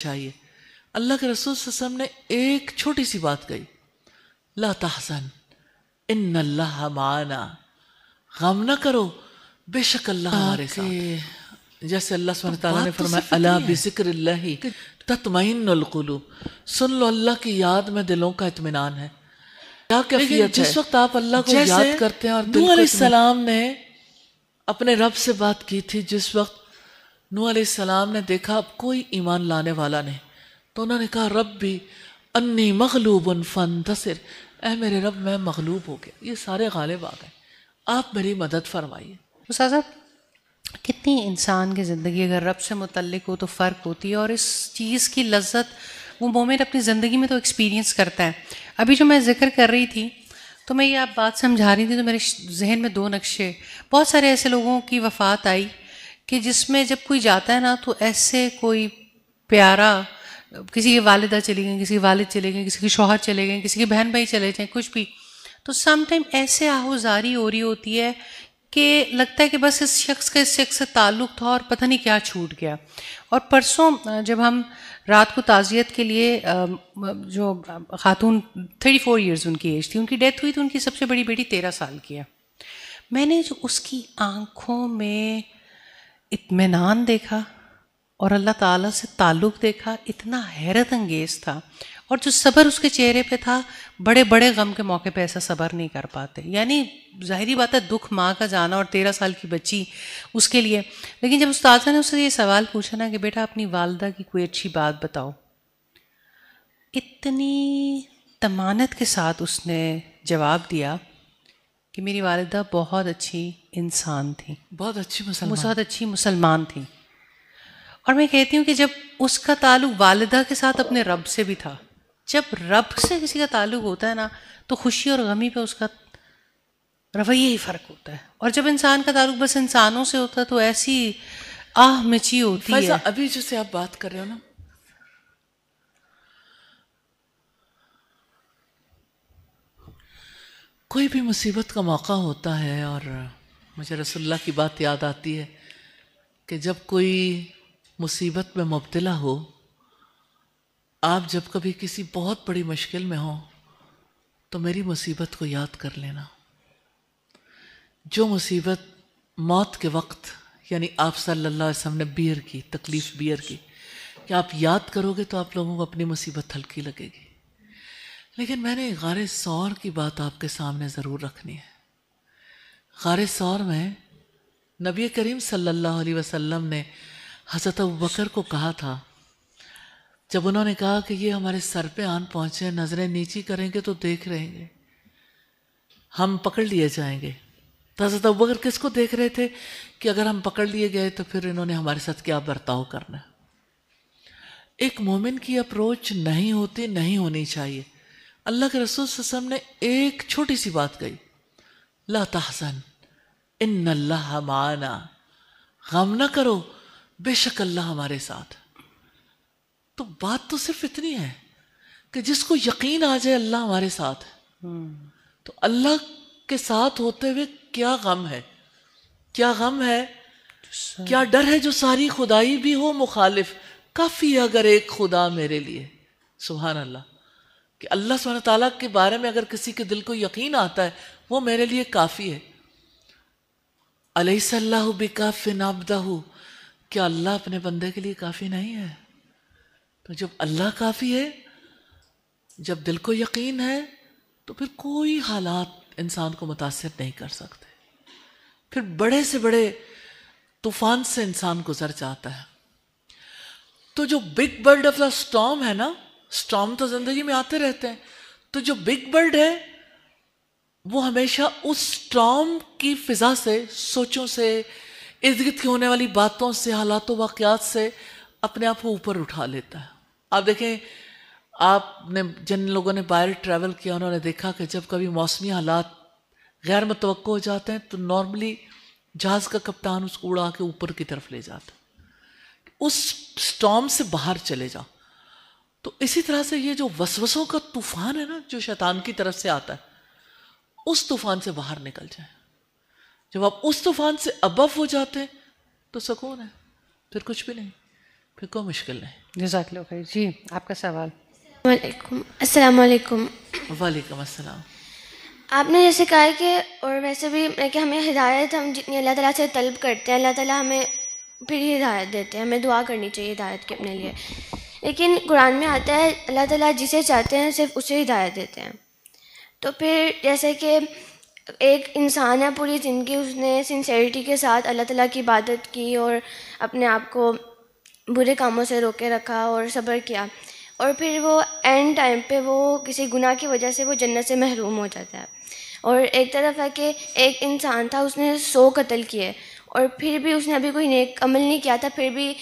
چاہیے. اللہ کے رسول صلی اللہ علیہ وسلم نے ایک چھوٹی سی بات کہی، لا تحزن ان اللہ معنا، غم نہ کرو بے شک اللہ ہمارے ساتھ. جیسے اللہ سبحانہ تعالیٰ نے فرمایا الا بذکر اللہ تطمئن القلوب، سن لو اللہ کی یاد میں دلوں کا اطمینان ہے. کیا کیفیت ہے جس وقت آپ اللہ کو یاد کرتے ہیں. اور نوح علیہ السلام نے اپنے رب سے بات کی تھی، جس وقت نوح علیہ السلام نے دیکھا اب کوئی ایمان لانے والا نہیں، تو انہوں نے کہا ربی انی مغلوب فانتصر، اے میرے رب میں مغلوب ہو گیا، یہ سارے غالب آ گئے، آپ میری مدد فرمائیے. استاذہ کتنی انسان کی زندگی اگر رب سے متعلق ہو تو فرق ہوتی ہے، اور اس چیز کی لذت وہ مومن اپنی زندگی میں تو ایکسپیرینس کرتا ہے. ابھی جو میں ذکر کر رہی تھی تو میں یہ آپ بات سمجھا رہی تھی تو میرے ذہن میں دو نقشے، بہت سارے ایسے لوگوں کی وفات آئی کہ جس میں جب کوئی جاتا ہے نا تو ایسے کوئی پیارا، کسی کی والدہ چلی گئیں، کسی کے والد چلے گئے، کسی کے شوہر چلے گئے، کسی کے بہن بھائی چلے جائیں، کچھ بھی، تو سم ٹائم ایسے آہوزاری ہو رہی ہوتی ہے کہ لگتا ہے کہ بس اس شخص سے تعلق تھا اور پتہ نہیں کیا چھوٹ گیا. اور پرسوں جب ہم رات کو تعزیت کے لیے، جو خاتون 34 ایئرز ان کی ایج تھی، ان کی ڈیتھ ہوئی تو ان کی سب سے بڑی بیٹی 13 سال کی ہے. میں نے جو اس کی آنکھوں میں اطمینان دیکھا اور اللہ تعالیٰ سے تعلق دیکھا، اتنا حیرت انگیز تھا. اور جو صبر اس کے چہرے پہ تھا، بڑے بڑے غم کے موقع پہ ایسا صبر نہیں کر پاتے. یعنی ظاہری بات ہے دکھ ماں کا جانا اور 13 سال کی بچی اس کے لیے. لیکن جب استاذہ نے اس سے یہ سوال پوچھا نا کہ بیٹا اپنی والدہ کی کوئی اچھی بات بتاؤ، اتنی طمانت کے ساتھ اس نے جواب دیا کہ میری والدہ بہت اچھی انسان تھی، بہت اچھی مسلمان تھی. اور میں کہتی ہوں کہ جب اس کا تعلق والدہ کے ساتھ اپنے رب سے بھی تھا، جب رب سے کسی کا تعلق ہوتا ہے نا تو خوشی اور غمی پہ اس کا رویہ ہی فرق ہوتا ہے. اور جب انسان کا تعلق بس انسانوں سے ہوتا ہے تو ایسی آہ مچی ہوتی ہے. فیضہ ابھی جسے آپ بات کر رہے ہو نا، کوئی بھی مصیبت کا موقع ہوتا ہے، اور مجھے رسول اللہ کی بات یاد آتی ہے کہ جب کوئی مصیبت میں مبتلا ہو، آپ جب کبھی کسی بہت بڑی مشکل میں ہوں تو میری مصیبت کو یاد کر لینا. جو مصیبت موت کے وقت، یعنی آپ صلی اللہ علیہ وسلم نے بیئر کی، تکلیف بیئر کی، کہ آپ یاد کرو گے تو آپ لوگوں کو اپنی مصیبت ہلکی لگے گی. لیکن میں نے غار ثور کی بات آپ کے سامنے ضرور رکھنی ہے. غار ثور میں نبی کریم صلی اللہ علیہ وسلم نے حضرت ابوبکر کو کہا تھا، جب انہوں نے کہا کہ یہ ہمارے سر پہ آن پہنچے، نظریں نیچی کریں گے تو دیکھ رہیں گے، ہم پکڑ لیے جائیں گے. تو حضرت ابوبکر کس کو دیکھ رہے تھے کہ اگر ہم پکڑ لیے گئے تو پھر انہوں نے ہمارے ساتھ کیا برتاؤ کرنا ہے. ایک مومن کی اپروچ نہیں ہوتی، نہیں ہونی چاہیے. اللہ کے رسول صلی اللہ علیہ وسلم نے ایک چھوٹی سی بات کہی، لا تحزن ان اللہ معنا، غم نہ کرو بے شک اللہ ہمارے ساتھ. تو بات تو صرف اتنی ہے کہ جس کو یقین آ جائے اللہ ہمارے ساتھ ہے، تو اللہ کے ساتھ ہوتے ہوئے کیا غم ہے، کیا غم ہے، کیا ڈر ہے. جو ساری خدائی بھی ہو مخالف، کافی ہے اگر ایک خدا میرے لیے. سبحان اللہ، کہ اللہ سبحانہ تعالیٰ کے بارے میں اگر کسی کے دل کو یقین آتا ہے وہ میرے لیے کافی ہے. الیس اللہ بکاف عبدہ، کیا اللہ اپنے بندے کے لیے کافی نہیں ہے؟ تو جب اللہ کافی ہے، جب دل کو یقین ہے، تو پھر کوئی حالات انسان کو متاثر نہیں کر سکتے. پھر بڑے سے بڑے طوفان سے انسان گزر جاتا ہے. تو جو big bird of the storm ہے نا، اسٹارم تو زندگی میں آتے رہتے ہیں، تو جو بگ برڈ ہے وہ ہمیشہ اس اسٹارم کی فضا سے، سوچوں سے، ارد گرد کی ہونے والی باتوں سے، حالات و واقعات سے اپنے آپ کو اوپر اٹھا لیتا ہے. آپ دیکھیں، آپ نے جن لوگوں نے باہر ٹریول کیا انہوں نے دیکھا کہ جب کبھی موسمی حالات غیر متوقع ہو جاتے ہیں تو نارملی جہاز کا کپتان اس کو اڑا کے اوپر کی طرف لے جاتا، اس اسٹارم سے باہر چلے جاؤ. تو اسی طرح سے یہ جو وسوسوں کا طوفان ہے نا، جو شیطان کی طرف سے آتا ہے، اس طوفان سے باہر نکل جائیں. جب آپ اس طوفان سے ابو ہو جاتے ہیں تو سکون ہے، پھر کچھ بھی نہیں. پھر کوئی مشکل نہیں. جزاک اللہ خیر. جی آپ کا سوال. السلام علیکم. وعلیکم السلام. آپ نے جیسے کہا کہ اور ویسے بھی کہ ہمیں ہدایت ہم جتنی اللہ تعالیٰ سے طلب کرتے ہیں اللہ تعالیٰ ہمیں پھر ہی ہدایت دیتے ہیں, ہمیں دعا کرنی چاہیے ہدایت کے اپنے لیے. لیکن قرآن میں آتا ہے اللہ تعالیٰ جسے چاہتے ہیں صرف اسے ہدایت دیتے ہیں. تو پھر جیسے کہ ایک انسان ہے پوری زندگی اس نے سنسیئرٹی کے ساتھ اللہ تعالیٰ کی عبادت کی اور اپنے آپ کو برے کاموں سے روکے رکھا اور صبر کیا, اور پھر وہ اینڈ ٹائم پہ وہ کسی گناہ کی وجہ سے وہ جنت سے محروم ہو جاتا ہے. اور ایک طرف ہے کہ ایک انسان تھا اس نے 100 قتل کیے اور پھر بھی اس نے ابھی کوئی نیک عمل نہیں کیا تھا, پھر بھی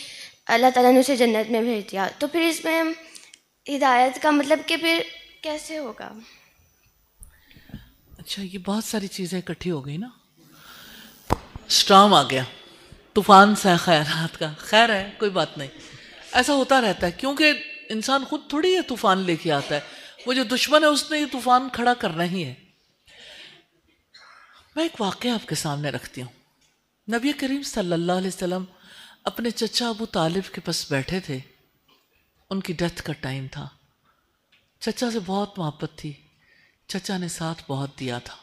اللہ تعالیٰ نے اسے جنت میں بھیج دیا. تو پھر اس میں ہدایت کا مطلب کہ پھر کیسے ہوگا؟ اچھا یہ بہت ساری چیزیں اکٹھی ہو گئی نا. اسٹارم آ گیا, طوفان سا خیالات کا. خیر ہے کوئی بات نہیں, ایسا ہوتا رہتا ہے کیونکہ انسان خود تھوڑی یہ طوفان لے کے آتا ہے, وہ جو دشمن ہے اس نے یہ طوفان کھڑا کرنا ہی ہے. میں ایک واقعہ آپ کے سامنے رکھتی ہوں. نبی کریم صلی اللہ علیہ وسلم اپنے چچا ابو طالب کے پاس بیٹھے تھے, ان کی ڈیتھ کا ٹائم تھا. چچا سے بہت محبت تھی, چچا نے ساتھ بہت دیا تھا.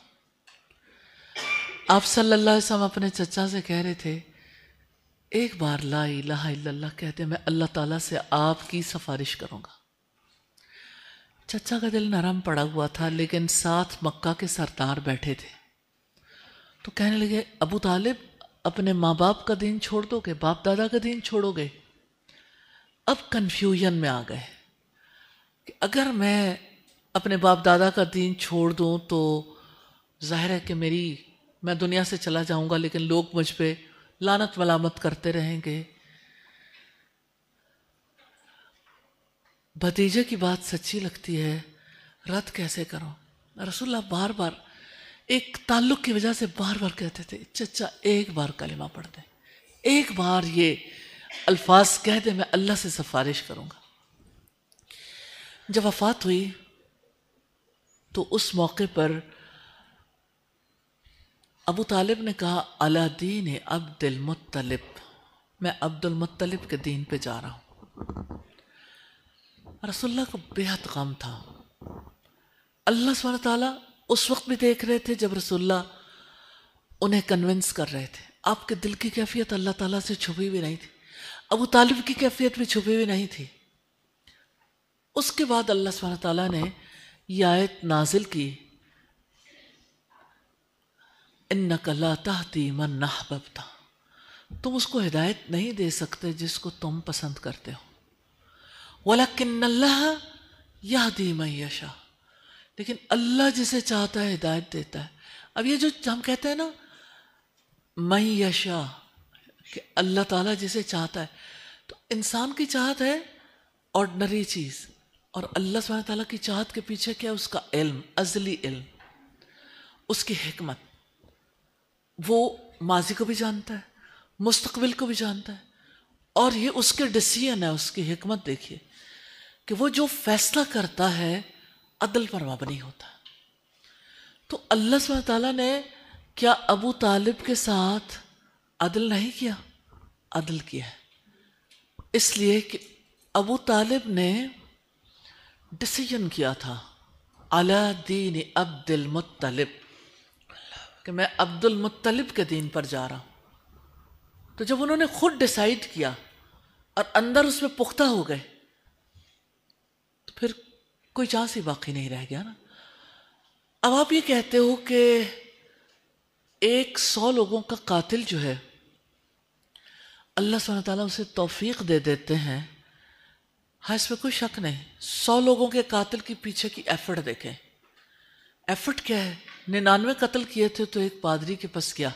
آپ صلی اللہ علیہ وسلم اپنے چچا سے کہہ رہے تھے ایک بار لا الہ الا اللہ کہتے میں اللہ تعالیٰ سے آپ کی سفارش کروں گا. چچا کا دل نرم پڑا ہوا تھا لیکن ساتھ مکہ کے سردار بیٹھے تھے, تو کہنے لگے ابو طالب اپنے ماں باپ کا دین چھوڑ دو گے, باپ دادا کا دین چھوڑو گے؟ اب کنفیوژن میں آ گئے کہ اگر میں اپنے باپ دادا کا دین چھوڑ دوں تو ظاہر ہے کہ میں دنیا سے چلا جاؤں گا, لیکن لوگ مجھ پہ لعنت ملامت کرتے رہیں گے. بھتیجے کی بات سچی لگتی ہے, رد کیسے کروں؟ رسول اللہ بار بار ایک تعلق کی وجہ سے بار بار کہتے تھے چچا ایک بار کلمہ پڑھ دیں, ایک بار یہ الفاظ کہہ دیں, میں اللہ سے سفارش کروں گا. جب وفات ہوئی تو اس موقع پر ابو طالب نے کہا علی دین عبد المطلب, میں عبد المطلب کے دین پہ جا رہا ہوں. رسول اللہ کو بے حد غم تھا. اللہ سبحانہ تعالیٰ اس وقت بھی دیکھ رہے تھے جب رسول اللہ انہیں کنونس کر رہے تھے. آپ کے دل کی کیفیت اللہ تعالیٰ سے چھپی بھی نہیں تھی, ابو طالب کی کیفیت بھی چھپی بھی نہیں تھی. اس کے بعد اللہ سبحانہ تعالیٰ نے یہ آیت نازل کی انک لا تہدی من احببت, تم اس کو ہدایت نہیں دے سکتے جس کو تم پسند کرتے ہو, وَلَكِنَّ اللَّهَ يَهْدِي مَن يَشَاءُ, لیکن اللہ جسے چاہتا ہے ہدایت دیتا ہے. اب یہ جو ہم کہتے ہیں نا من یشاء کہ اللہ تعالیٰ جسے چاہتا ہے, تو انسان کی چاہت ہے آرڈنری چیز, اور اللہ سبحانہ تعالیٰ کی چاہت کے پیچھے کیا؟ اس کا علم, ازلی علم, اس کی حکمت. وہ ماضی کو بھی جانتا ہے, مستقبل کو بھی جانتا ہے, اور یہ اس کے ڈیسیژن ہے, اس کی حکمت. دیکھیے کہ وہ جو فیصلہ کرتا ہے عدل پر مبنی ہوتا ہے. تو اللہ سبحانہ تعالیٰ نے کیا ابو طالب کے ساتھ عدل نہیں کیا؟ عدل کیا ہے, اس لیے کہ ابو طالب نے ڈیسیژن کیا تھا علی دین عبد المطلب, کہ میں عبد المطلب کے دین پر جا رہا ہوں. تو جب انہوں نے خود ڈیسائیڈ کیا اور اندر اس میں پختہ ہو گئے تو پھر کوئی چانس ہی باقی نہیں رہ گیا نا. اب آپ یہ کہتے ہو کہ 100 لوگوں کا قاتل جو ہے اللہ سبحانہ تعالیٰ اسے توفیق دے دیتے ہیں. ہاں اس میں کوئی شک نہیں, 100 لوگوں کے قاتل کی پیچھے کی ایفرٹ دیکھیں. ایفرٹ کیا ہے؟ 99 قتل کیے تھے تو ایک پادری کے پاس گیا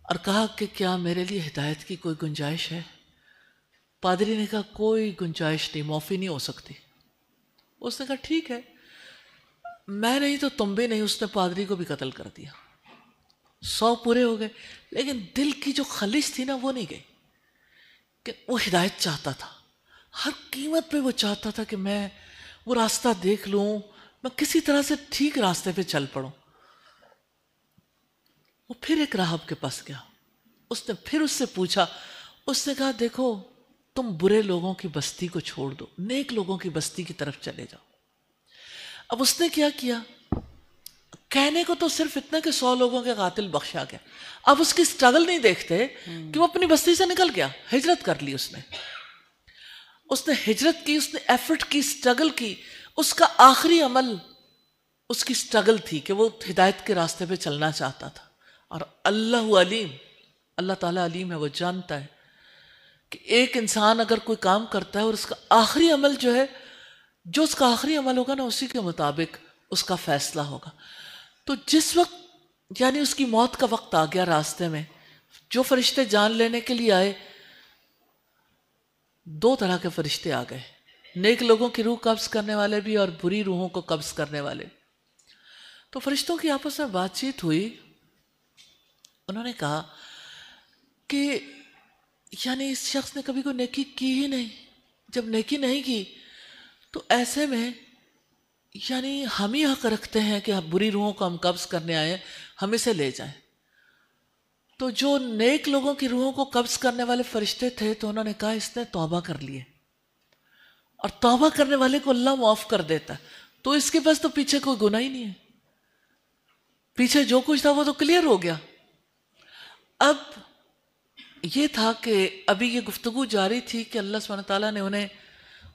اور کہا کہ کیا میرے لیے ہدایت کی کوئی گنجائش ہے؟ پادری نے کہا کوئی گنجائش نہیں, معافی نہیں ہو سکتی. اس نے کہا ٹھیک ہے, میں نہیں تو تم بھی نہیں. اس نے پادری کو بھی قتل کر دیا. 100 پورے ہو گئے, لیکن دل کی جو خلش تھی نا وہ نہیں گئی. کہ وہ ہدایت چاہتا تھا, ہر قیمت پہ وہ چاہتا تھا کہ میں وہ راستہ دیکھ لوں, میں کسی طرح سے ٹھیک راستے پہ چل پڑوں. وہ پھر ایک راہب کے پاس گیا, اس نے پھر اس سے پوچھا. اس نے کہا دیکھو تم برے لوگوں کی بستی کو چھوڑ دو، نیک لوگوں کی بستی کی طرف چلے جاؤ۔ اب اس نے کیا کیا؟ کہنے کو تو صرف اتنا کہ 100 لوگوں کے قاتل بخشا گیا، اب اس کی سٹرگل نہیں دیکھتے کہ وہ اپنی بستی سے نکل گیا، ہجرت کر لی، اس نے ہجرت کی، اس نے ایفرٹ کی، سٹرگل کی، اس کا آخری عمل اس کی سٹرگل تھی کہ وہ ہدایت کے راستے پہ چلنا چاہتا تھا۔ اور اللہ علیم، اللہ تعالیٰ علیم ہے، وہ جانتا ہے کہ ایک انسان اگر کوئی کام کرتا ہے اور اس کا آخری عمل جو ہے، جو اس کا آخری عمل ہوگا نا اسی کے مطابق اس کا فیصلہ ہوگا۔ تو جس وقت یعنی اس کی موت کا وقت آ گیا، راستے میں جو فرشتے جان لینے کے لیے آئے، 2 طرح کے فرشتے آ گئے، نیک لوگوں کی روح قبض کرنے والے بھی اور بری روحوں کو قبض کرنے والے۔ تو فرشتوں کی آپس میں بات چیت ہوئی، انہوں نے کہا کہ یعنی اس شخص نے کبھی کوئی نیکی کی ہی نہیں، جب نیکی نہیں کی تو ایسے میں یعنی ہم ہی حق رکھتے ہیں کہ بری روحوں کو ہم قبض کرنے آئے، ہم اسے لے جائیں۔ تو جو نیک لوگوں کی روحوں کو قبض کرنے والے فرشتے تھے تو انہوں نے کہا اس نے توبہ کر لی ہے، اور توبہ کرنے والے کو اللہ معاف کر دیتا ہے، تو اس کے پاس تو پیچھے کوئی گناہ ہی نہیں ہے، پیچھے جو کچھ تھا وہ تو کلیئر ہو گیا۔ اب یہ تھا کہ ابھی یہ گفتگو جاری تھی کہ اللہ سبحانہ تعالیٰ نے انہیں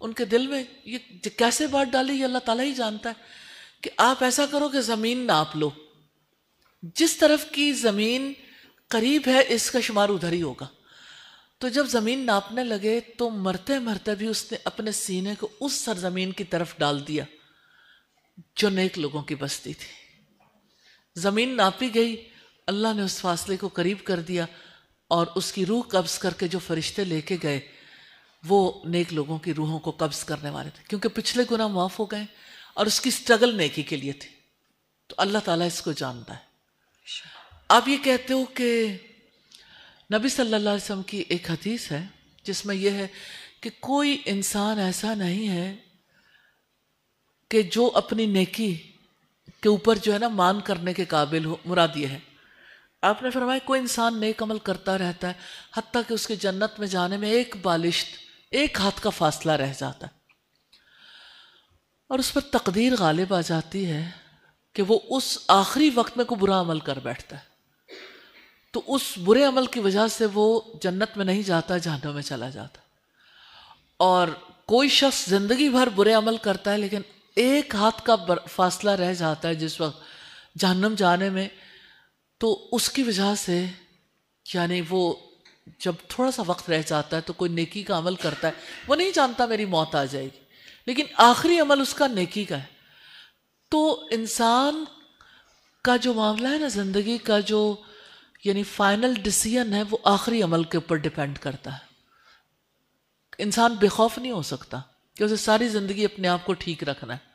ان کے دل میں یہ کیسے بات ڈالی، یہ اللہ تعالیٰ ہی جانتا ہے کہ آپ ایسا کرو کہ زمین ناپ لو، جس طرف کی زمین قریب ہے اس کا شمار ادھر ہی ہوگا۔ تو جب زمین ناپنے لگے تو مرتے مرتے بھی اس نے اپنے سینے کو اس سرزمین کی طرف ڈال دیا جو نیک لوگوں کی بستی تھی۔ زمین ناپی گئی، اللہ نے اس فاصلے کو قریب کر دیا، اور اس کی روح قبض کر کے جو فرشتے لے کے گئے وہ نیک لوگوں کی روحوں کو قبض کرنے والے تھے، کیونکہ پچھلے گناہ معاف ہو گئے اور اس کی سٹرگل نیکی کے لیے تھی۔ تو اللہ تعالیٰ اس کو جانتا ہے۔ آپ یہ کہتے ہو کہ نبی صلی اللہ علیہ وسلم کی ایک حدیث ہے جس میں یہ ہے کہ کوئی انسان ایسا نہیں ہے کہ جو اپنی نیکی کے اوپر جو ہے نا مان کرنے کے قابل ہو۔ مراد یہ ہے، آپ نے فرمایا کوئی انسان نیک عمل کرتا رہتا ہے حتیٰ کہ اس کے جنت میں جانے میں ایک بالشت، ایک ہاتھ کا فاصلہ رہ جاتا ہے، اور اس پر تقدیر غالب آ جاتی ہے کہ وہ اس آخری وقت میں کوئی برا عمل کر بیٹھتا ہے، تو اس برے عمل کی وجہ سے وہ جنت میں نہیں جاتا، جہنم میں چلا جاتا۔ اور کوئی شخص زندگی بھر برے عمل کرتا ہے لیکن ایک ہاتھ کا فاصلہ رہ جاتا ہے جس وقت جہنم جانے میں، تو اس کی وجہ سے یعنی وہ جب تھوڑا سا وقت رہ جاتا ہے تو کوئی نیکی کا عمل کرتا ہے، وہ نہیں جانتا میری موت آ جائے گی، لیکن آخری عمل اس کا نیکی کا ہے۔ تو انسان کا جو معاملہ ہے نا، زندگی کا جو یعنی فائنل ڈیسیژن ہے وہ آخری عمل کے اوپر ڈیپینڈ کرتا ہے۔ انسان بے خوف نہیں ہو سکتا کہ اسے ساری زندگی اپنے آپ کو ٹھیک رکھنا ہے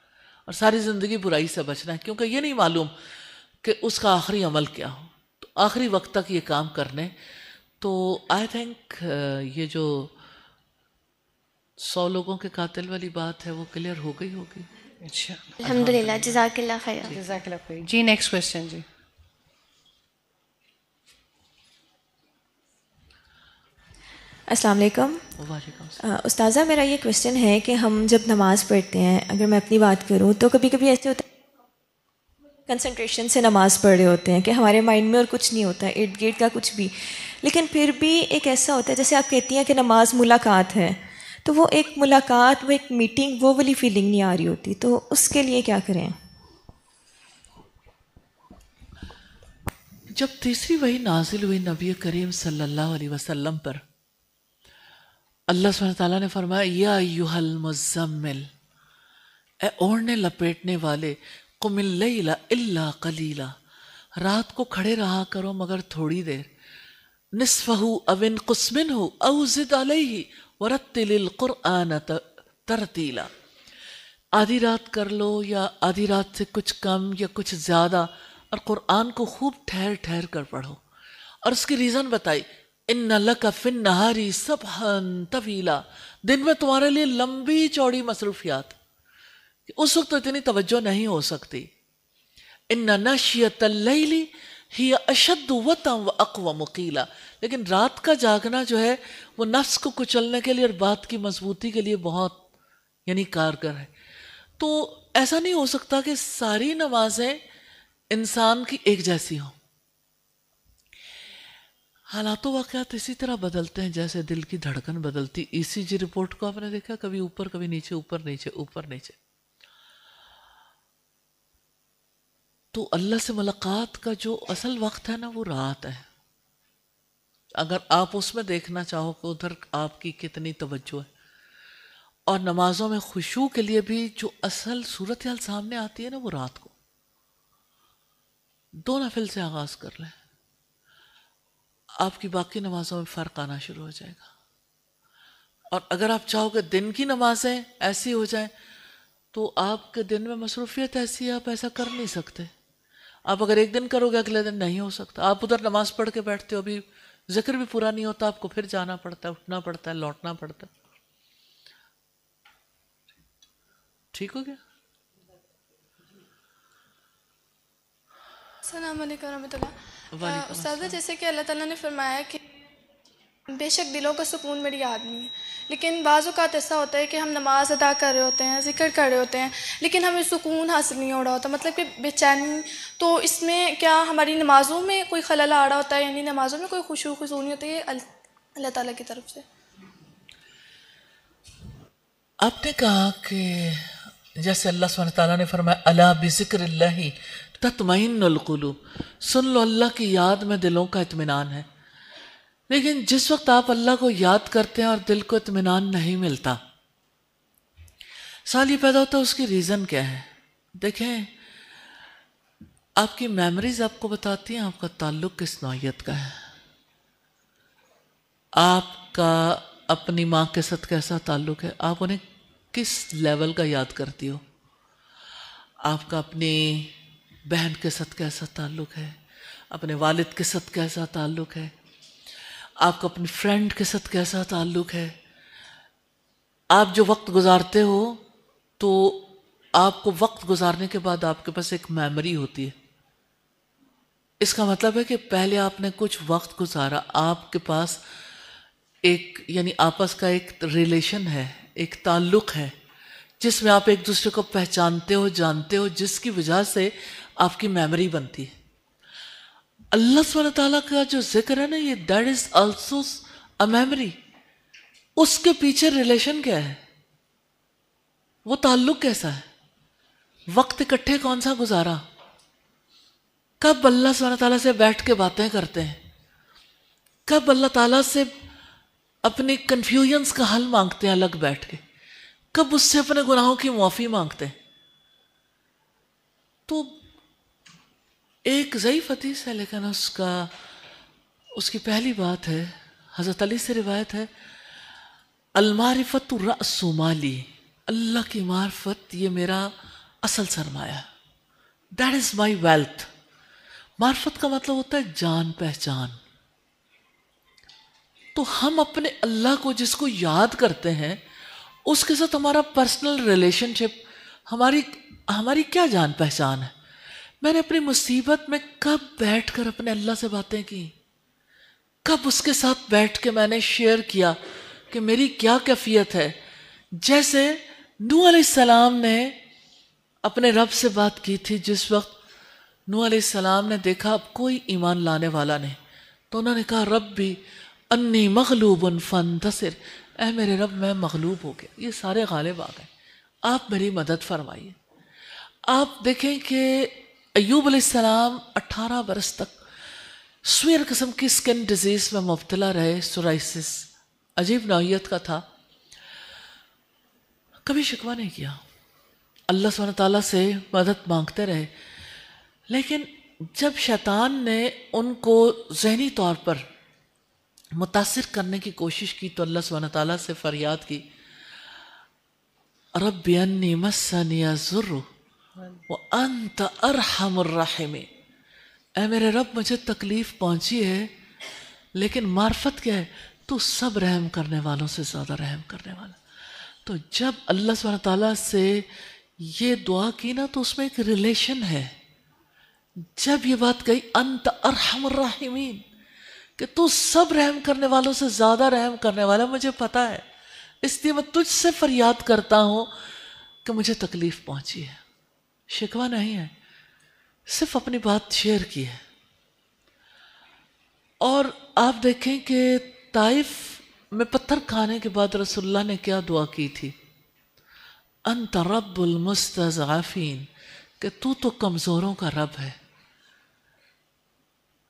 اور ساری زندگی برائی سے بچنا ہے، کیونکہ یہ نہیں معلوم کہ اس کا آخری عمل کیا ہو۔ تو آخری وقت تک یہ کام کرنے، تو آئی تھنک یہ جو 100 لوگوں کے قاتل والی بات ہے وہ کلیئر ہو گئی ہوگی۔ اچھا، الحمدللہ، جزاک اللہ خیر۔ جزاک اللہ خیر۔ جی نیکسٹ کوشچن جی۔ السلام علیکم۔ وعلیکم السلام۔ استاذہ، میرا یہ کویشچن ہے کہ ہم جب نماز پڑھتے ہیں، اگر میں اپنی بات کروں تو کبھی کبھی ایسے ہوتا ہے کنسنٹریشن سے نماز پڑھ رہے ہوتے ہیں کہ ہمارے مائنڈ میں اور کچھ نہیں ہوتا ہے، ارد گرد کا کچھ بھی، لیکن پھر بھی ایک ایسا ہوتا ہے جیسے آپ کہتی ہیں کہ نماز ملاقات ہے، تو وہ ایک ملاقات، وہ ایک میٹنگ، وہ والی فیلنگ نہیں آ رہی ہوتی، تو اس کے لیے کیا کریں؟ جب تیسری وحی نازل ہوئی نبی کریم صلی اللہ علیہ وسلم پر، اللہ سبحانہ تعالیٰ نے فرمایا یا ایھا المزمل، اے اوڑھنے لپیٹنے والے، قم اللیل الا قلیلا، رات کو کھڑے رہا کرو مگر تھوڑی دیر، نصفہ او انقص منہ او زد علیہ ورتل القرآن ترتیلا، آدھی رات کر لو یا آدھی رات سے کچھ کم یا کچھ زیادہ، اور قرآن کو خوب ٹھہر ٹھہر کر پڑھو۔ اور اس کی ریزن بتائی، ان لک فی النہار سبحا طویلا، دن میں تمہارے لیے لمبی چوڑی مصروفیات، اس وقت تو اتنی توجہ نہیں ہو سکتی۔ ان ناشیۃ اللیل ہی اشد وطئا واقوم قیلا، لیکن رات کا جاگنا جو ہے وہ نفس کو کچلنے کے لیے اور بات کی مضبوطی کے لیے بہت یعنی کارگر ہے. تو ایسا نہیں ہو سکتا کہ ساری نمازیں انسان کی ایک جیسی ہوں. حالات و واقعات اسی طرح بدلتے ہیں جیسے دل کی دھڑکن بدلتی. ECG رپورٹ کو آپ نے دیکھا, کبھی اوپر کبھی نیچے, اوپر نیچے اوپر نیچے. تو اللہ سے ملاقات کا جو اصل وقت ہے نا وہ رات ہے. اگر آپ اس میں دیکھنا چاہو کہ ادھر آپ کی کتنی توجہ ہے. اور نمازوں میں خشوع کے لیے بھی جو اصل صورتحال سامنے آتی ہے نا وہ رات کو. 2 نفل سے آغاز کر لیں, آپ کی باقی نمازوں میں فرق آنا شروع ہو جائے گا. اور اگر آپ چاہو کہ دن کی نمازیں ایسی ہو جائیں تو آپ کے دن میں مصروفیت ایسی ہے آپ ایسا کر نہیں سکتے. آپ اگر ایک دن کرو گے اگلے دن نہیں ہو سکتا. آپ ادھر نماز پڑھ کے بیٹھتے ہو, ابھی ذکر بھی پورا نہیں ہوتا, آپ کو پھر جانا پڑتا ہے, اٹھنا پڑتا ہے, لوٹنا پڑتا ہے. ٹھیک ہو گیا؟ السلام علیکم ورحمۃ اللہ. وعلیکم استاذہ, جیسے کہ اللہ تعالیٰ نے فرمایا کہ بے شک دلوں کا سکون میری یاد نہیں ہے, لیکن بعض اوقات ایسا ہوتا ہے کہ ہم نماز ادا کر رہے ہوتے ہیں, ذکر کر رہے ہوتے ہیں, لیکن ہمیں سکون حاصل نہیں ہو رہا ہوتا, مطلب کہ بے چینی. تو اس میں کیا ہماری نمازوں میں کوئی خلل آ رہا ہوتا ہے, یعنی نمازوں میں کوئی خشوع خضوع نہیں ہوتی ہے اللہ تعالیٰ کی طرف سے؟ آپ نے کہا کہ جیسے اللہ سبحانہ تعالیٰ نے فرمایا الا بذکر اللہ تطمئن القلوب, سن لو اللہ کی یاد میں دلوں کا اطمینان ہے. لیکن جس وقت آپ اللہ کو یاد کرتے ہیں اور دل کو اطمینان نہیں ملتا, سوال یہ پیدا ہوتا ہے اس کی ریزن کیا ہے. دیکھیں, آپ کی میموریز آپ کو بتاتی ہیں آپ کا تعلق کس نوعیت کا ہے. آپ کا اپنی ماں کے ساتھ کیسا تعلق ہے, آپ انہیں کس لیول کا یاد کرتی ہو. آپ کا اپنی بہن کے ساتھ کیسا تعلق ہے, اپنے والد کے ساتھ کیسا تعلق ہے, آپ کا اپنی فرینڈ کے ساتھ کیسا تعلق ہے. آپ جو وقت گزارتے ہو تو آپ کو وقت گزارنے کے بعد آپ کے پاس ایک میموری ہوتی ہے. اس کا مطلب ہے کہ پہلے آپ نے کچھ وقت گزارا, آپ کے پاس ایک یعنی آپس کا ایک ریلیشن ہے, ایک تعلق ہے جس میں آپ ایک دوسرے کو پہچانتے ہو, جانتے ہو, جس کی وجہ سے آپ کی میموری بنتی ہے. اللہ سبحانہ تعالیٰ کا جو ذکر ہے نا, یہ that is also a memory. اس کے پیچھے ریلیشن کیا ہے, وہ تعلق کیسا ہے, وقت اکٹھے کون سا گزارا, کب اللہ سبحانہ تعالیٰ سے بیٹھ کے باتیں کرتے ہیں, کب اللہ تعالیٰ سے اپنی کنفیوژنس کا حل مانگتے ہیں الگ بیٹھ کے, کب اس سے اپنے گناہوں کی معافی مانگتے ہیں. تو ایک ضعیف حدیث ہے لیکن اس کی پہلی بات ہے, حضرت علی سے روایت ہے, المعرفت رأس مالی, اللہ کی معرفت یہ میرا اصل سرمایہ ہے, دیٹ از مائی ویلتھ. معرفت کا مطلب ہوتا ہے جان پہچان. تو ہم اپنے اللہ کو جس کو یاد کرتے ہیں اس کے ساتھ ہمارا پرسنل ریلیشن شپ, ہماری کیا جان پہچان ہے. میں نے اپنی مصیبت میں کب بیٹھ کر اپنے اللہ سے باتیں کی, کب اس کے ساتھ بیٹھ کے میں نے شیئر کیا کہ میری کیا کیفیت ہے. جیسے نوح علیہ السلام نے اپنے رب سے بات کی تھی, جس وقت نوح علیہ السلام نے دیکھا اب کوئی ایمان لانے والا نہیں, تو انہوں نے کہا ربی انی مغلوب فانتصر, اے میرے رب میں مغلوب ہو گیا, یہ سارے غالب آ گئے, آپ میری مدد فرمائیے. آپ دیکھیں کہ ایوب علیہ السلام 18 برس تک سویر قسم کی سکن ڈیزیز میں مبتلا رہے, سورائسس عجیب نوعیت کا تھا, کبھی شکوہ نہیں کیا, اللہ سبحانہ تعالیٰ سے مدد مانگتے رہے. لیکن جب شیطان نے ان کو ذہنی طور پر متاثر کرنے کی کوشش کی تو اللہ سبحانہ تعالیٰ سے فریاد کی, رب انی مسنی الضر وانت ارحم الراحمین, اے میرے رب مجھے تکلیف پہنچی ہے لیکن معرفت کیا ہے, تو سب رحم کرنے والوں سے زیادہ رحم کرنے والا. تو جب اللہ سبحانہ تعالیٰ سے یہ دعا کی نا تو اس میں ایک ریلیشن ہے. جب یہ بات کہی انت ارحم الراحمین, کہ تو سب رحم کرنے والوں سے زیادہ رحم کرنے والا مجھے پتا ہے، اس لیے میں تجھ سے فریاد کرتا ہوں کہ مجھے تکلیف پہنچی ہے. شکوہ نہیں ہے، صرف اپنی بات شیئر کی ہے. اور آپ دیکھیں کہ طائف میں پتھر کھانے کے بعد رسول اللہ نے کیا دعا کی تھی؟ انت رب المستضعفین، کہ تو کمزوروں کا رب ہے،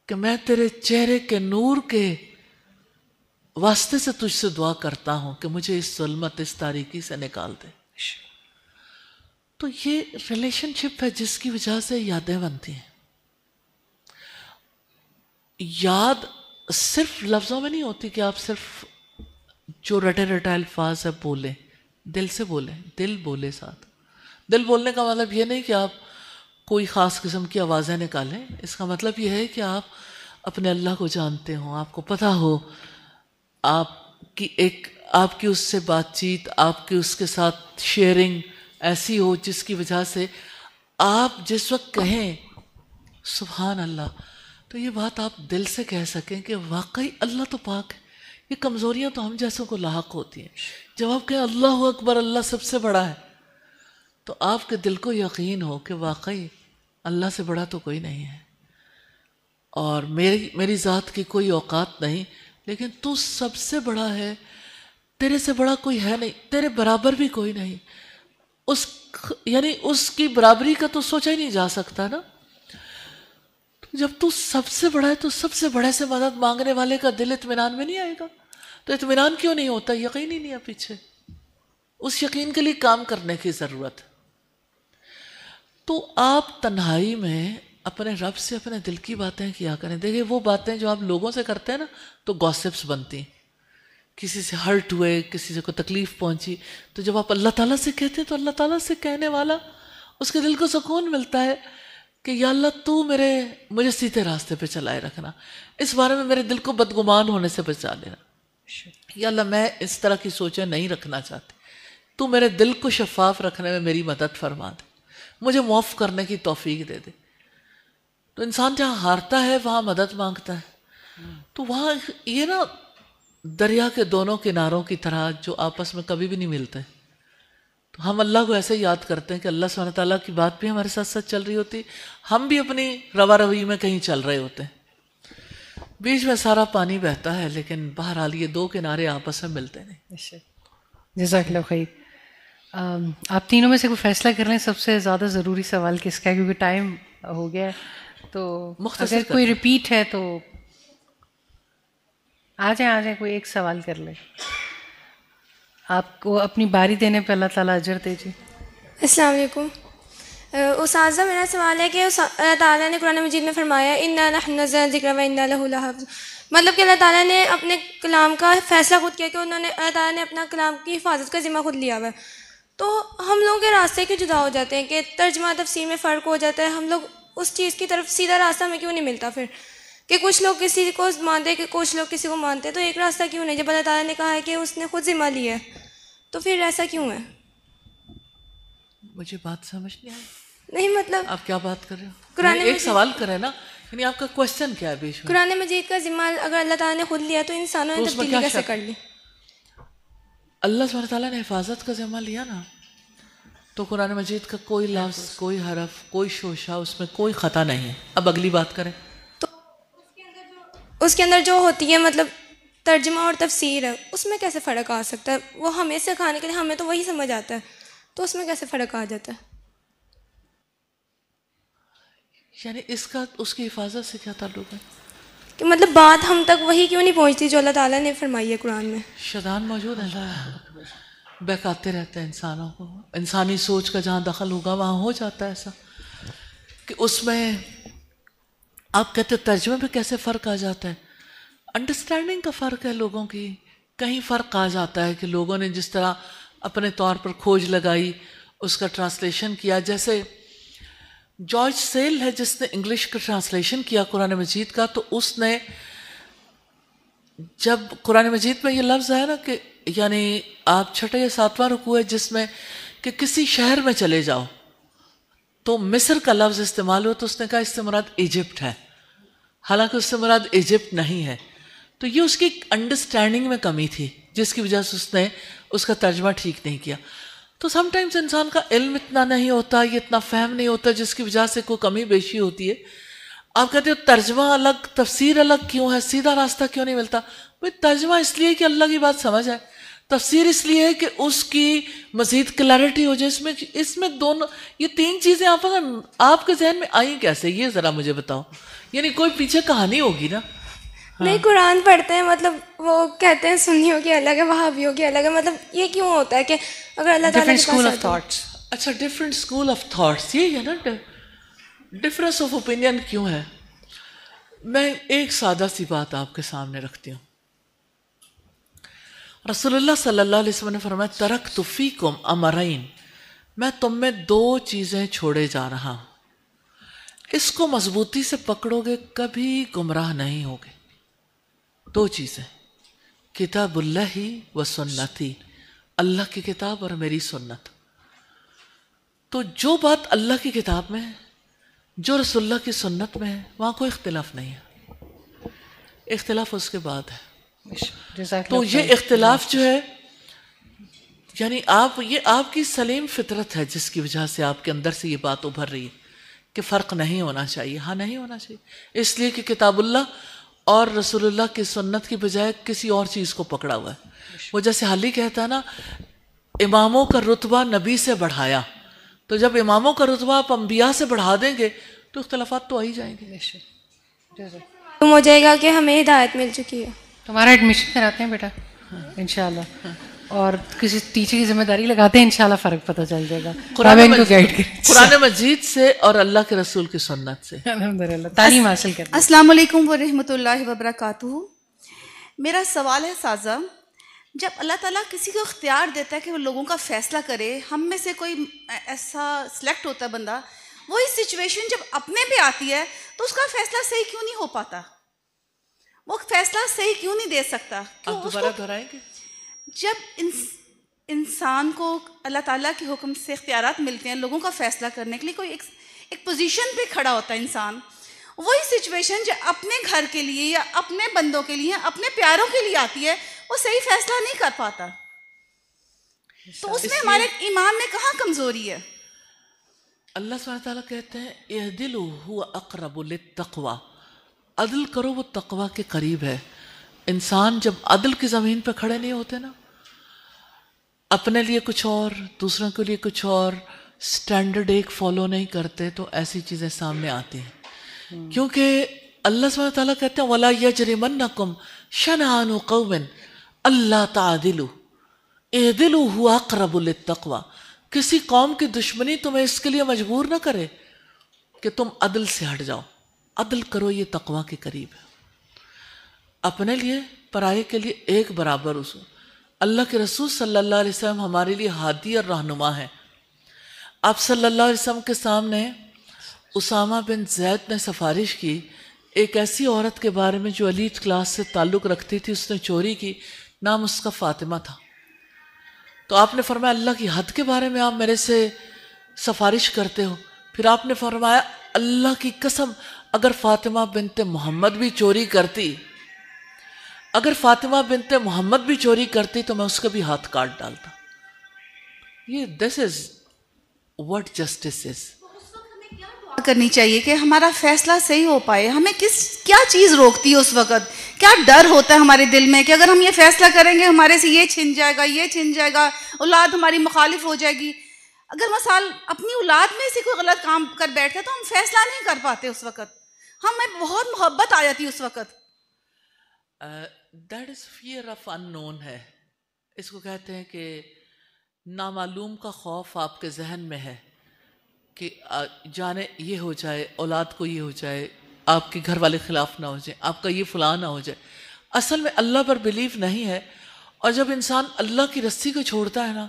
کہ میں تیرے چہرے کے نور کے واسطے سے تجھ سے دعا کرتا ہوں کہ مجھے اس ظلمت، اس تاریکی سے نکال دے. تو یہ ریلیشن شپ ہے جس کی وجہ سے یادیں بنتی ہیں. یاد صرف لفظوں میں نہیں ہوتی کہ آپ صرف جو رٹے رٹے الفاظ ہے بولیں، دل سے بولیں، دل بولے ساتھ. دل بولنے کا مطلب یہ نہیں کہ آپ کوئی خاص قسم کی آوازیں نکالیں، اس کا مطلب یہ ہے کہ آپ اپنے اللہ کو جانتے ہوں، آپ کو پتہ ہو، آپ کی اس سے بات چیت، آپ کی اس کے ساتھ شیئرنگ ایسی ہو جس کی وجہ سے آپ جس وقت کہیں سبحان اللہ تو یہ بات آپ دل سے کہہ سکیں کہ واقعی اللہ تو پاک ہے. یہ کمزوریاں تو ہم جیسوں کو لاحق ہوتی ہیں. جب آپ کہیں اللہ اکبر، اللہ سب سے بڑا ہے، تو آپ کے دل کو یقین ہو کہ واقعی اللہ سے بڑا تو کوئی نہیں ہے، اور میری ذات کی کوئی اوقات نہیں، لیکن تو سب سے بڑا ہے، تیرے سے بڑا کوئی ہے نہیں، تیرے برابر بھی کوئی نہیں. اس کی برابری کا تو سوچا ہی نہیں جا سکتا نا. جب تو سب سے بڑا ہے تو سب سے بڑے سے مدد مانگنے والے کا دل اطمینان میں نہیں آئے گا. تو اطمینان کیوں نہیں ہوتا؟ یقین ہی نہیں ہے پیچھے. اس یقین کے لیے کام کرنے کی ضرورت. تو آپ تنہائی میں اپنے رب سے اپنے دل کی باتیں کیا کریں. دیکھیں وہ باتیں جو آپ لوگوں سے کرتے ہیں نا تو گوسپس بنتی ہیں. کسی سے ہرٹ ہوئے، کسی سے کوئی تکلیف پہنچی، تو جب آپ اللہ تعالیٰ سے کہتے ہیں تو اللہ تعالیٰ سے کہنے والا اس کے دل کو سکون ملتا ہے کہ یا اللہ تو مجھے سیدھے راستے پہ چلائے رکھنا، اس بارے میں میرے دل کو بدگمان ہونے سے بچا لینا. یا اللہ میں اس طرح کی سوچیں نہیں رکھنا چاہتی، تو میرے دل کو شفاف رکھنے میں میری مدد فرما دے، مجھے معاف کرنے کی توفیق دے دے. تو انسان جہاں ہارتا ہے وہاں مدد مانگتا ہے. تو وہاں یہ نا دریا کے دونوں کناروں کی طرح جو آپس میں کبھی بھی نہیں ملتے. تو ہم اللہ کو ایسے یاد کرتے ہیں کہ اللہ سبحانہ تعالیٰ کی بات بھی ہمارے ساتھ ساتھ چل رہی ہوتی، ہم بھی اپنی روا روی میں کہیں چل رہے ہوتے ہیں. بیچ میں سارا پانی بہتا ہے لیکن بہرحال یہ دو کنارے آپس میں ملتے نہیں. جزاک اللہ خیر. آپ تینوں میں سے کوئی فیصلہ کر لیں سب سے زیادہ ضروری سوال کس کا ہے، کیونکہ ٹائم ہو گیا ہے. تو اگر کوئی ریپیٹ ہے تو آ جائیں کوئی ایک سوال کر لیں. آپ کو اپنی باری دینے پہ اللہ تعالیٰ اجر دے جی. السلام علیکم. اساتذہ میرا سوال ہے کہ اللہ تعالیٰ نے قرآن مجید میں فرمایا اِنَّا نَحْنُ نَزَّلْنَا الذِّكْرَ وَإِنَّا لَهُ لَحَافِظُونَ، مطلب کہ اللہ تعالیٰ نے اپنے کلام کا فیصلہ خود کیا کہ اللہ تعالیٰ نے اپنا کلام کی حفاظت کا ذمہ خود لیا ہوا ہے. تو ہم لوگوں کے راستے کیوں جدا ہو جاتے ہیں کہ ترجمہ تفسیر میں فرق ہو جاتا ہے؟ ہم لوگ اس چیز کی طرف سیدھا راستہ ہمیں کیوں نہیں ملتا پھر، کہ کچھ لوگ کسی کو مانتے کہ کچھ لوگ کسی کو مانتے، تو ایک راستہ کیوں نہیں؟ جب اللہ تعالیٰ نے کہا ہے کہ اس نے خود ذمہ لیا ہے تو پھر ایسا کیوں ہے؟ مجھے بات سمجھ نہیں آئی. نہیں مطلب آپ کیا بات کر رہے ہو؟ ایک سوال کریں نا، یعنی آپ کا کوشچن کیا ہے بیچ میں؟ قرآن مجید کا ذمہ اگر اللہ تعالیٰ نے خود لیا تو انسانوں نے تبدیلی کیسے کر لی؟ اللہ سبحانہ تعالیٰ نے حفاظت کا ذمہ لیا نا، تو قرآن مجید کا کوئی لفظ، کوئی حرف، کوئی شوشہ اس میں کوئی خطا نہیں ہے. اب اگلی بات کریں. تو اس کے اندر جو ہوتی ہے مطلب ترجمہ اور تفسیر ہے، اس میں کیسے فرق آ سکتا ہے؟ وہ ہمیں سکھانے کے لیے ہمیں تو وہی سمجھ آتا ہے، تو اس میں کیسے فرق آ جاتا ہے؟ یعنی اس کی حفاظت سے کیا تعلق ہے کہ مطلب بات ہم تک وہی کیوں نہیں پہنچتی جو اللہ تعالیٰ نے فرمائی ہے قرآن میں؟ شیطان موجود ہے، بہکاتے رہتے ہیں انسانوں کو. انسانی سوچ کا جہاں دخل ہوگا وہاں ہو جاتا ہے ایسا کہ اس میں آپ کہتے ترجمے پہ کیسے فرق آ جاتا ہے. انڈرسٹینڈنگ کا فرق ہے لوگوں کی. کہیں فرق آ جاتا ہے کہ لوگوں نے جس طرح اپنے طور پر کھوج لگائی، اس کا ٹرانسلیشن کیا. جیسے جارج سیل ہے جس نے انگلش کا ٹرانسلیشن کیا قرآن مجید کا، تو اس نے جب قرآن مجید میں یہ لفظ ہے نا کہ یعنی آپ 6 یا 7واں رکوع ہے جس میں کہ کسی شہر میں چلے جاؤ تو مصر کا لفظ استعمال ہو، تو اس نے کہا اس سے مراد ایجپٹ ہے، حالانکہ اس سے مراد ایجپٹ نہیں ہے. تو یہ اس کی انڈرسٹینڈنگ میں کمی تھی جس کی وجہ سے اس نے اس کا ترجمہ ٹھیک نہیں کیا. تو سم ٹائمز انسان کا علم اتنا نہیں ہوتا, یہ اتنا فہم نہیں ہوتا, جس کی وجہ سے کوئی کمی بیشی ہوتی ہے. آپ کہتے ہو ترجمہ الگ تفسیر الگ کیوں ہے, سیدھا راستہ کیوں نہیں ملتا؟ بھائی ترجمہ اس لیے کہ اللہ کی بات سمجھ آئے, تفسیر اس لیے ہے کہ اس کی مزید کلیئرٹی ہو جائے. اس میں دونوں یہ تین چیزیں آپ کے ذہن میں آئیں کیسے, یہ ذرا مجھے بتاؤ. یعنی کوئی پیچھے کہانی ہوگی نا. نہیں, قرآن پڑھتے ہیں, مطلب وہ کہتے ہیں سنیوں کی الگ ہے, وہابیوں کی الگ ہے. مطلب یہ کیوں ہوتا ہے کہ اگر اللہ تعالیٰ کے پاس اچھا ڈفرینٹ اسکول آف تھاٹس, یہ ہے نا ڈفرینس آف اوپینین کیوں ہے. میں ایک سادہ سی بات آپ کے سامنے رکھتی ہوں. رسول اللہ صلی اللہ علیہ وسلم نے فرمایا ترکت فیکم امرین, میں تم میں دو چیزیں چھوڑے جا رہا ہوں, اس کو مضبوطی سے پکڑو گے کبھی گمراہ نہیں ہوگے. دو چیزیں, کتاب اللہ و سنتی, اللہ کی کتاب اور میری سنت. تو جو بات اللہ کی کتاب میں ہے, جو رسول اللہ کی سنت میں ہے, وہاں کوئی اختلاف نہیں ہے. اختلاف اس کے بعد ہے. تو یہ اختلاف جو ہے یعنی یہ آپ کی سلیم فطرت ہے جس کی وجہ سے آپ کے اندر سے یہ بات ابھر رہی ہے کہ فرق نہیں ہونا چاہیے. ہاں نہیں ہونا چاہیے, اس لیے کہ کتاب اللہ اور رسول اللہ کی سنت کی بجائے کسی اور چیز کو پکڑا ہوا ہے. وہ جیسے حالی کہتا ہے نا, اماموں کا رتبہ نبی سے بڑھایا. تو جب اماموں کا رتبہ آپ انبیاء سے بڑھا دیں گے تو اختلافات تو آ ہی جائیں گے. تم ہو جائے گا کہ ہمیں ہدایت مل چکی ہے. تمہارا ایڈمیشن کراتے ہیں بیٹا انشاءاللہ, اور کسی ٹیچر کی ذمہ داری لگاتے ہیں, انشاءاللہ فرق پتہ چل جائے گا. قرآن مجید سے اور اللہ کے رسول کی سنت سے الحمدللہ تعلیم حاصل کرتے ہیں. السلام علیکم ورحمۃ اللہ وبرکاتہ. میرا سوال ہے سازا, جب اللہ تعالیٰ کسی کو اختیار دیتا ہے کہ وہ لوگوں کا فیصلہ کرے, ہم میں سے کوئی ایسا سلیکٹ ہوتا ہے بندہ, وہی سچویشن جب اپنے پہ آتی ہے تو اس کا فیصلہ صحیح کیوں نہیں ہو پاتا؟ وہ فیصلہ صحیح کیوں نہیں دے سکتا؟ آپ دوبارہ دہرائیں گے. جب انسان کو اللہ تعالیٰ کے حکم سے اختیارات ملتے ہیں لوگوں کا فیصلہ کرنے کے لیے, کوئی ایک پوزیشن پہ کھڑا ہوتا ہے انسان, وہی سچویشن جو اپنے گھر کے لیے یا اپنے بندوں کے لیے, اپنے پیاروں کے لیے آتی ہے, وہ صحیح فیصلہ نہیں کر پاتا. تو اس میں ہمارے ایمان میں کہاں کمزوری ہے؟ اللہ سبحانہ تعالیٰ کہتے ہیں اعدلوا هو اقرب للتقوی, عدل کرو وہ تقوی کے قریب ہے. انسان جب عدل کی زمین پہ کھڑے نہیں ہوتے نا, اپنے لیے کچھ اور دوسروں کے لیے کچھ اور, سٹینڈرڈ ایک فالو نہیں کرتے, تو ایسی چیزیں سامنے آتی ہیں. کیونکہ اللہ سبحانہ تعالیٰ کہتے ہیں وَلَا يَجْرِمَنَّكُمْ شَنَآنُ قَوْمٍ أَلَّا تَعْدِلُوا اعْدِلُوا هُوَ أَقْرَبُ لِلتَّقْوَى. کسی قوم کی دشمنی تمہیں اس کے لیے مجبور نہ کرے کہ تم عدل سے ہٹ جاؤ. عدل کرو, یہ تقوی کے قریب ہے. اپنے لیے پرائے کے لیے ایک برابر اصول. اللہ کے رسول صلی اللہ علیہ وسلم ہمارے لیے ہادی اور رہنما ہیں. آپ صلی اللہ علیہ وسلم کے سامنے اسامہ بن زید نے سفارش کی ایک ایسی عورت کے بارے میں جو ایلیٹ کلاس سے تعلق رکھتی تھی, اس نے چوری کی, نام اس کا فاطمہ تھا. تو آپ نے فرمایا اللہ کی حد کے بارے میں آپ میرے سے سفارش کرتے ہو؟ پھر آپ نے فرمایا اللہ کی قسم اگر فاطمہ بنت محمد بھی چوری کرتی, اگر فاطمہ بنت محمد بھی چوری کرتی تو میں اس کا بھی ہاتھ کاٹ ڈالتا. یہ دس از واٹ جسٹس از. کرنی چاہیے کہ ہمارا فیصلہ صحیح ہو پائے. ہمیں کیا چیز روکتی ہے اس وقت؟ کیا ڈر ہوتا ہے ہمارے دل میں کہ اگر ہم یہ فیصلہ کریں گے ہمارے سے یہ چھن جائے گا, یہ چھن جائے گا, اولاد ہماری مخالف ہو جائے گی. اگر مثال اپنی اولاد میں سے کوئی غلط کام کر بیٹھے تو ہم فیصلہ نہیں کر پاتے اس وقت, ہمیں بہت محبت آ جاتی اس وقت. دیٹ از فیئر آف ان نون ہے. اس کو کہتے ہیں کہ نامعلوم کا خوف آپ کے ذہن میں ہے کہ جانے یہ ہو جائے, اولاد کو یہ ہو جائے, آپ کے گھر والے خلاف نہ ہو جائے, آپ کا یہ فلاں نہ ہو جائے. اصل میں اللہ پر بلیف نہیں ہے. اور جب انسان اللہ کی رسی کو چھوڑتا ہے نا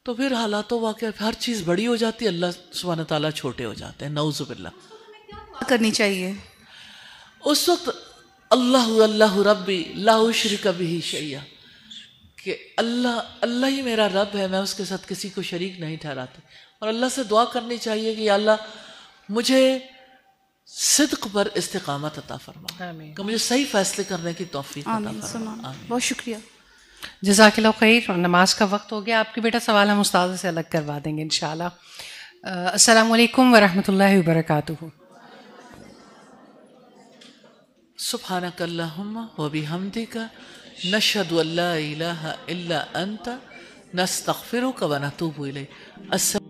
تو پھر حالات و واقعات ہر چیز بڑی ہو جاتی ہے, اللہ سبحانہ تعالیٰ چھوٹے ہو جاتے ہیں. نعوذ باللہ. کرنی چاہیے اس وقت اللہ ربی لا اشرک بہ شیئا, کہ اللہ ہی میرا رب ہے, میں اس کے ساتھ کسی کو شریک نہیں ٹھہراتی. اور اللہ سے دعا کرنی چاہیے کہ یا اللہ مجھے صدق پر استقامت عطا فرما آمین. کہ مجھے صحیح فیصلے کرنے کی توفیق عطا آمین فرما. آمین. بہت شکریہ. جزاک اللہ خیر. نماز کا وقت ہو گیا. آپ کے بیٹا سوال ہم استاذ سے الگ کروا دیں گے انشاءاللہ. السلام علیکم ورحمۃ اللہ وبرکاتہ. سبحانک اللہم وبحمدک نشہد ان لا الہ الا انت نستغفرک ونتوب الیک.